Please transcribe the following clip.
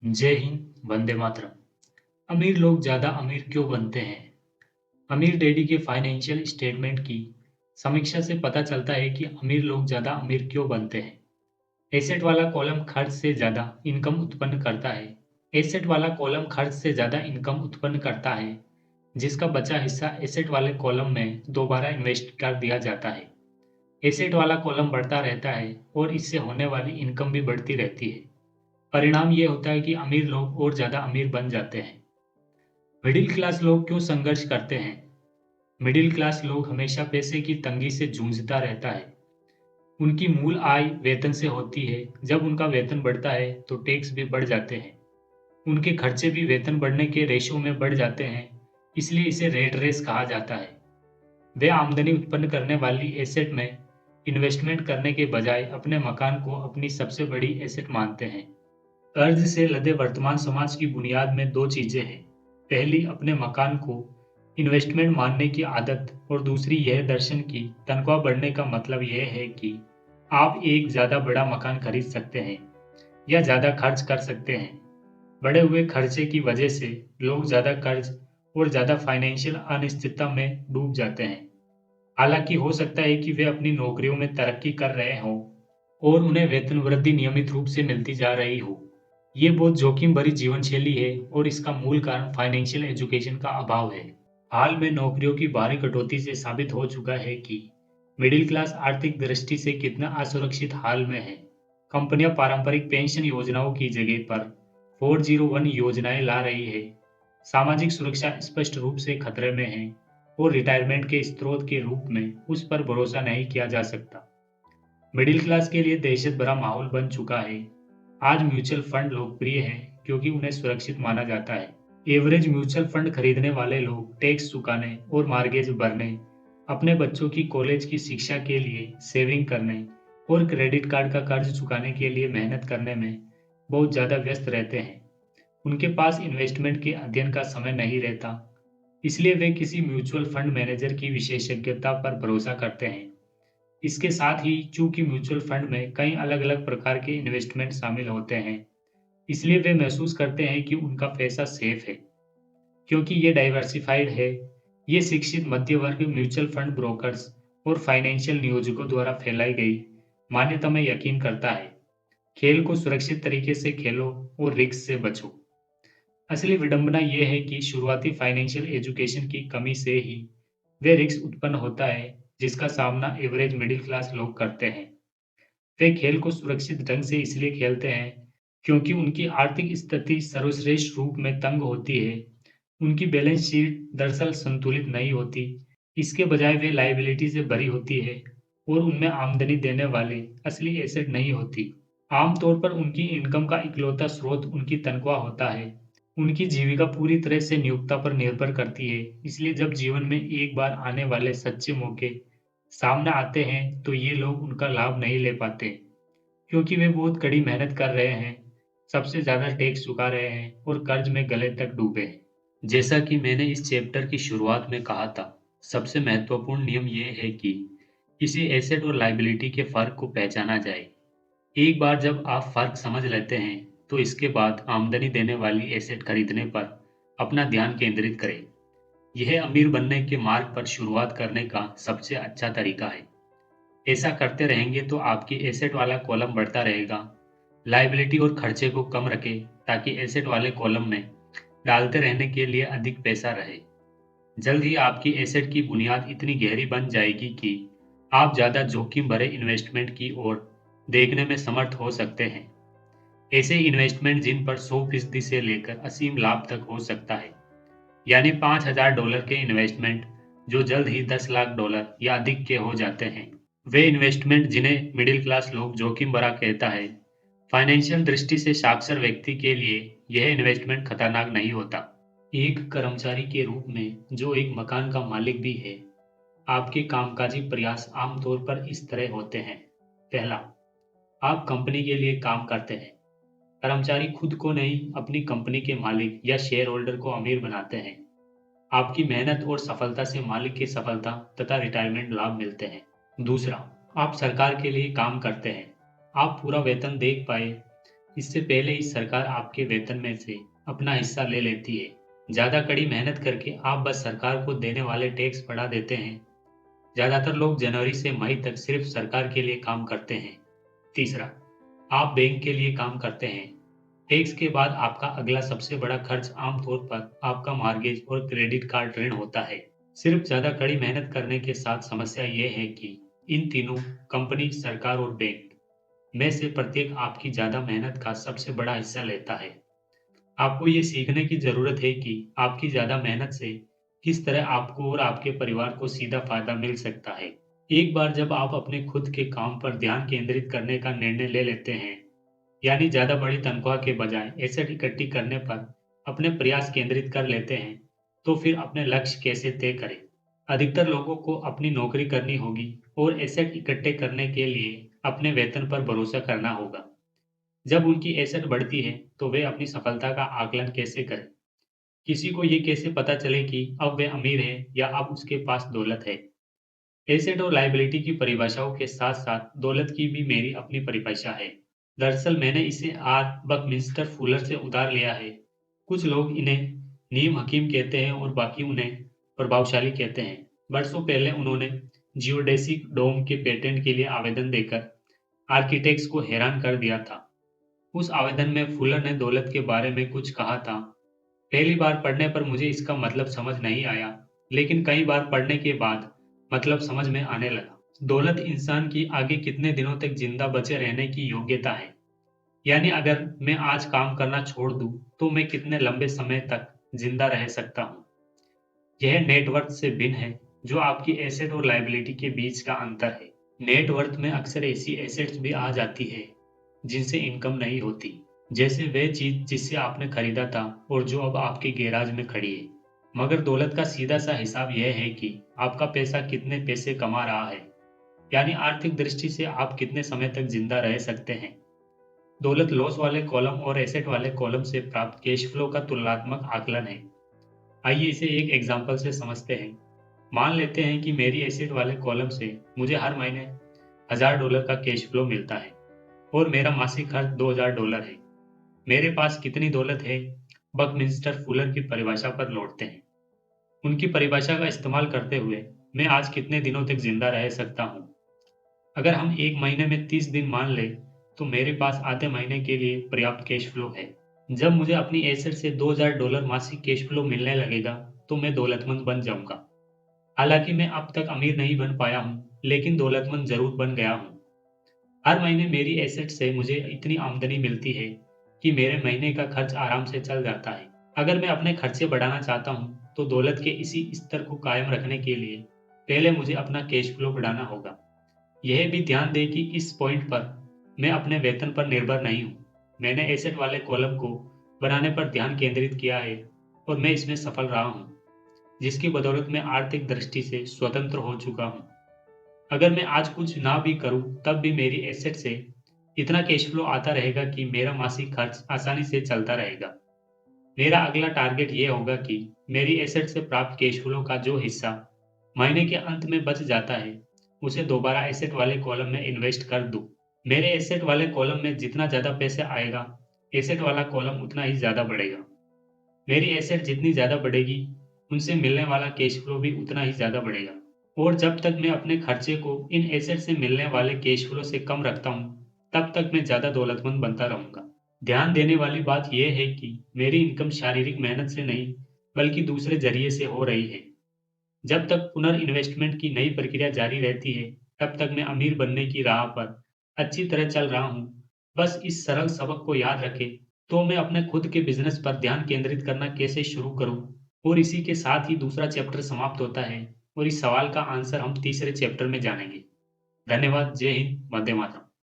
जय हिंद, वंदे मातरम। अमीर लोग ज़्यादा अमीर क्यों बनते हैं? अमीर डैडी के फाइनेंशियल स्टेटमेंट की समीक्षा से पता चलता है कि अमीर लोग ज़्यादा अमीर क्यों बनते हैं। एसेट वाला कॉलम खर्च से ज़्यादा इनकम उत्पन्न करता है। एसेट वाला कॉलम खर्च से ज़्यादा इनकम उत्पन्न करता है, जिसका बचा हिस्सा एसेट वाले कॉलम में दोबारा इन्वेस्ट कर दिया जाता है। एसेट वाला कॉलम बढ़ता रहता है और इससे होने वाली इनकम भी बढ़ती रहती है। परिणाम ये होता है कि अमीर लोग और ज़्यादा अमीर बन जाते हैं। मिडिल क्लास लोग क्यों संघर्ष करते हैं? मिडिल क्लास लोग हमेशा पैसे की तंगी से जूझता रहता है। उनकी मूल आय वेतन से होती है। जब उनका वेतन बढ़ता है तो टैक्स भी बढ़ जाते हैं। उनके खर्चे भी वेतन बढ़ने के रेशो में बढ़ जाते हैं, इसलिए इसे रेट रेस कहा जाता है। वे आमदनी उत्पन्न करने वाली एसेट में इन्वेस्टमेंट करने के बजाय अपने मकान को अपनी सबसे बड़ी एसेट मानते हैं। कर्ज से लदे वर्तमान समाज की बुनियाद में दो चीजें हैं। पहली, अपने मकान को इन्वेस्टमेंट मानने की आदत, और दूसरी यह दर्शन की तनख्वाह बढ़ने का मतलब यह है कि आप एक ज्यादा बड़ा मकान खरीद सकते हैं या ज्यादा खर्च कर सकते हैं। बढ़े हुए खर्चे की वजह से लोग ज्यादा कर्ज और ज्यादा फाइनेंशियल अनिश्चितता में डूब जाते हैं। हालांकि हो सकता है कि वे अपनी नौकरियों में तरक्की कर रहे हों और उन्हें वेतन वृद्धि नियमित रूप से मिलती जा रही हो। ये बहुत जोखिम भरी जीवन शैली है और इसका मूल कारण फाइनेंशियल एजुकेशन का अभाव है। हाल में नौकरियों की भारी कटौती से साबित हो चुका है कि मिडिल क्लास आर्थिक दृष्टि से कितना असुरक्षित हाल में है। कंपनियां पारंपरिक पेंशन योजनाओं की जगह पर 401 योजनाएं ला रही है। सामाजिक सुरक्षा स्पष्ट रूप से खतरे में है और रिटायरमेंट के स्रोत के रूप में उस पर भरोसा नहीं किया जा सकता। मिडिल क्लास के लिए दहशत भरा माहौल बन चुका है। आज म्यूचुअल फंड लोकप्रिय हैं क्योंकि उन्हें सुरक्षित माना जाता है। एवरेज म्यूचुअल फंड खरीदने वाले लोग टैक्स चुकाने और मार्गेज भरने, अपने बच्चों की कॉलेज की शिक्षा के लिए सेविंग करने और क्रेडिट कार्ड का कर्ज चुकाने के लिए मेहनत करने में बहुत ज़्यादा व्यस्त रहते हैं। उनके पास इन्वेस्टमेंट के अध्ययन का समय नहीं रहता, इसलिए वे किसी म्यूचुअल फंड मैनेजर की विशेषज्ञता पर भरोसा करते हैं। इसके साथ ही चूंकि म्यूचुअल फंड में कई अलग-अलग प्रकार के इन्वेस्टमेंट शामिल होते हैं, इसलिए वे महसूस करते हैं कि उनका पैसा सेफ है। क्योंकि ये डाइवर्सिफाइड है, ये शिक्षित मध्य वर्ग म्यूचुअल फंड ब्रोकर्स और फाइनेंशियल नियोजकों द्वारा फैलाई गई मान्यता में यकीन करता है। खेल को सुरक्षित तरीके से खेलो और रिस्क से बचो। असली विडंबना यह है कि शुरुआती फाइनेंशियल एजुकेशन की कमी से ही वे रिस्क उत्पन्न होता है, जिसका सामना एवरेज मिडिल क्लास लोग करते हैं। वे खेल को सुरक्षित ढंग से इसलिए खेलते हैं क्योंकि उनकी आर्थिक स्थिति सर्वश्रेष्ठ रूप में तंग होती है। उनकी बैलेंस शीट दरअसल संतुलित नहीं होती, इसके बजाय वे लायबिलिटी से भरी होती है और उनमें आमदनी देने वाले असली एसेट नहीं होती। आमतौर पर उनकी इनकम का इकलौता स्रोत उनकी तनख्वाह होता है। उनकी जीविका पूरी तरह से नियोक्ता पर निर्भर करती है, इसलिए जब जीवन में एक बार आने वाले सच्चे मौके सामने आते हैं तो ये लोग उनका लाभ नहीं ले पाते, क्योंकि वे बहुत कड़ी मेहनत कर रहे हैं, सबसे ज़्यादा टैक्स चुका रहे हैं और कर्ज में गले तक डूबे हैं। जैसा कि मैंने इस चैप्टर की शुरुआत में कहा था, सबसे महत्वपूर्ण नियम यह है कि किसी एसेट और लायबिलिटी के फ़र्क को पहचाना जाए। एक बार जब आप फ़र्क समझ लेते हैं, तो इसके बाद आमदनी देने वाली एसेट खरीदने पर अपना ध्यान केंद्रित करें। यह अमीर बनने के मार्ग पर शुरुआत करने का सबसे अच्छा तरीका है। ऐसा करते रहेंगे तो आपकी एसेट वाला कॉलम बढ़ता रहेगा। लायबिलिटी और खर्चे को कम रखें ताकि एसेट वाले कॉलम में डालते रहने के लिए अधिक पैसा रहे। जल्द ही आपकी एसेट की बुनियाद इतनी गहरी बन जाएगी कि आप ज़्यादा जोखिम भरे इन्वेस्टमेंट की ओर देखने में समर्थ हो सकते हैं। ऐसे इन्वेस्टमेंट जिन पर 100% से लेकर असीम लाभ तक हो सकता है, यानी $5,000 के इन्वेस्टमेंट जो जल्द ही $10 लाख या अधिक के हो जाते हैं। वे इन्वेस्टमेंट जिन्हें मिडिल क्लास लोग जोखिम भरा कहता है, फाइनेंशियल दृष्टि से साक्षर व्यक्ति के लिए यह इन्वेस्टमेंट खतरनाक नहीं होता। एक कर्मचारी के रूप में जो एक मकान का मालिक भी है, आपके कामकाजी प्रयास आमतौर पर इस तरह होते हैं। पहला, आप कंपनी के लिए काम करते हैं। कर्मचारी खुद को नहीं, अपनी कंपनी के मालिक या शेयर होल्डर को अमीर बनाते हैं। आपकी मेहनत और सफलता से मालिक की सफलता तथा रिटायरमेंट लाभ मिलते हैं। दूसरा, आप सरकार के लिए काम करते हैं। आप पूरा वेतन देख पाए, इससे पहले ही सरकार आपके वेतन में से अपना हिस्सा ले लेती है। ज़्यादा कड़ी मेहनत करके आप बस सरकार को देने वाले टैक्स बढ़ा देते हैं। ज़्यादातर लोग जनवरी से मई तक सिर्फ सरकार के लिए काम करते हैं। तीसरा, आप बैंक के लिए काम करते हैं। टैक्स के बाद आपका अगला सबसे बड़ा खर्च आमतौर पर आपका मॉर्गेज और क्रेडिट कार्ड ऋण होता है। सिर्फ ज़्यादा कड़ी मेहनत करने के साथ समस्या ये है कि इन तीनों कंपनी, सरकार और बैंक में से प्रत्येक आपकी ज़्यादा मेहनत का सबसे बड़ा हिस्सा लेता है। आपको ये सीखने की ज़रूरत है कि आपकी ज़्यादा मेहनत से किस तरह आपको और आपके परिवार को सीधा फ़ायदा मिल सकता है। एक बार जब आप अपने खुद के काम पर ध्यान केंद्रित करने का निर्णय ले लेते हैं, यानी ज़्यादा बड़ी तनख्वाह के बजाय एसेट इकट्ठी करने पर अपने प्रयास केंद्रित कर लेते हैं, तो फिर अपने लक्ष्य कैसे तय करें? अधिकतर लोगों को अपनी नौकरी करनी होगी और एसेट इकट्ठे करने के लिए अपने वेतन पर भरोसा करना होगा। जब उनकी एसेट बढ़ती है, तो वे अपनी सफलता का आकलन कैसे करें? किसी को ये कैसे पता चले कि अब वे अमीर है या अब उसके पास दौलत है? एसेट और लायबिलिटी की परिभाषाओं के साथ-साथ दौलत की भी मेरी अपनी परिभाषा है। दरअसल मैंने इसे आर बकमिंस्टर फुलर से उधार लिया है। कुछ लोग इन्हें नीम हकीम कहते हैं और बाकी उन्हें प्रभावशाली कहते हैं। वर्षों पहले उन्होंने जियोडेसिक डोम के पेटेंट के लिए आवेदन देकर आर्किटेक्ट्स को हैरान कर दिया था। उस आवेदन में फुलर ने दौलत के बारे में कुछ कहा था। पहली बार पढ़ने पर मुझे इसका मतलब समझ नहीं आया, लेकिन कई बार पढ़ने के बाद मतलब समझ में आने लगा। दौलत इंसान की आगे कितने दिनों तक जिंदा बचे रहने की योग्यता है। यानी अगर मैं आज काम करना छोड़ दूं, तो मैं कितने लंबे समय तक जिंदा रह सकता हूं। यह नेटवर्थ से भिन्न है, जो आपकी एसेट और लायबिलिटी के बीच का अंतर है। नेटवर्थ में अक्सर ऐसी एसेट्स भी आ जाती है जिनसे इनकम नहीं होती, जैसे वह चीज जिससे आपने खरीदा था और जो अब आपके गैराज में खड़ी है। मगर दौलत का सीधा सा हिसाब यह है कि आपका पैसा कितने पैसे कमा रहा है, यानी आर्थिक दृष्टि से आप कितने समय तक जिंदा रह सकते हैं। दौलत लॉस वाले कॉलम और एसेट वाले कॉलम से प्राप्त कैश फ्लो का तुलनात्मक आकलन है। आइए इसे एक एग्जाम्पल से समझते हैं। मान लेते हैं कि मेरी एसेट वाले कॉलम से मुझे हर महीने $1000 का कैश फ्लो मिलता है और मेरा मासिक खर्च $2000 है। मेरे पास कितनी दौलत है? बकमिंस्टर फुलर की परिभाषा पर लौटते हैं। उनकी परिभाषा का इस्तेमाल करते हुए मैं आज कितने दिनों तक जिंदा रह सकता हूँ? अगर हम एक महीने में 30 दिन मान लें, तो मेरे पास आधे महीने के लिए पर्याप्त कैश फ्लो है। जब मुझे अपनी एसेट से $2000 मासिक कैश फ्लो मिलने लगेगा, तो मैं दौलतमंद बन जाऊंगा। हालांकि मैं अब तक अमीर नहीं बन पाया हूँ, लेकिन दौलतमंद जरूर बन गया हूँ। हर महीने मेरी एसेट से मुझे इतनी आमदनी मिलती है कि मेरे महीने का खर्च आराम से चल जाता है। अगर मैं अपने खर्चे बढ़ाना चाहता हूँ, तो दौलत के इसी स्तर को कायम रखने के लिए पहले मुझे अपना कैश फ्लो बढ़ाना होगा। यह भी ध्यान दें कि इस पॉइंट पर मैं अपने वेतन पर निर्भर नहीं हूँ। मैंने एसेट वाले कॉलम को बनाने पर ध्यान केंद्रित किया है और मैं इसमें सफल रहा हूँ, जिसकी बदौलत मैं आर्थिक दृष्टि से स्वतंत्र हो चुका हूँ। अगर मैं आज कुछ ना भी करूँ, तब भी मेरी एसेट से इतना कैश फ्लो आता रहेगा कि मेरा मासिक खर्च आसानी से चलता रहेगा। मेरा अगला टारगेट ये होगा कि मेरी एसेट से प्राप्त कैश फ्लो का जो हिस्सा महीने के अंत में बच जाता है, उसे दोबारा एसेट वाले कॉलम में इन्वेस्ट कर दूं। मेरे एसेट वाले कॉलम में जितना ज़्यादा पैसे आएगा, एसेट वाला कॉलम उतना ही ज़्यादा बढ़ेगा। मेरी एसेट जितनी ज़्यादा बढ़ेगी, उनसे मिलने वाला कैश फ्लो भी उतना ही ज़्यादा बढ़ेगा। और जब तक मैं अपने खर्चे को इन एसेट से मिलने वाले कैश फ्लो से कम रखता हूँ, तब तक मैं ज़्यादा दौलतमंद बनता रहूँगा। ध्यान देने वाली बात यह है कि मेरी इनकम शारीरिक मेहनत से नहीं, बल्कि दूसरे जरिए से हो रही है। जब तक पुनर्इन्वेस्टमेंट की नई प्रक्रिया जारी रहती है, तब तक मैं अमीर बनने की राह पर अच्छी तरह चल रहा हूँ। बस इस सरल सबक को याद रखें, तो मैं अपने खुद के बिजनेस पर ध्यान केंद्रित करना कैसे शुरू करूँ? और इसी के साथ ही दूसरा चैप्टर समाप्त होता है और इस सवाल का आंसर हम तीसरे चैप्टर में जानेंगे। धन्यवाद। जय हिंद। वंदे मातरम।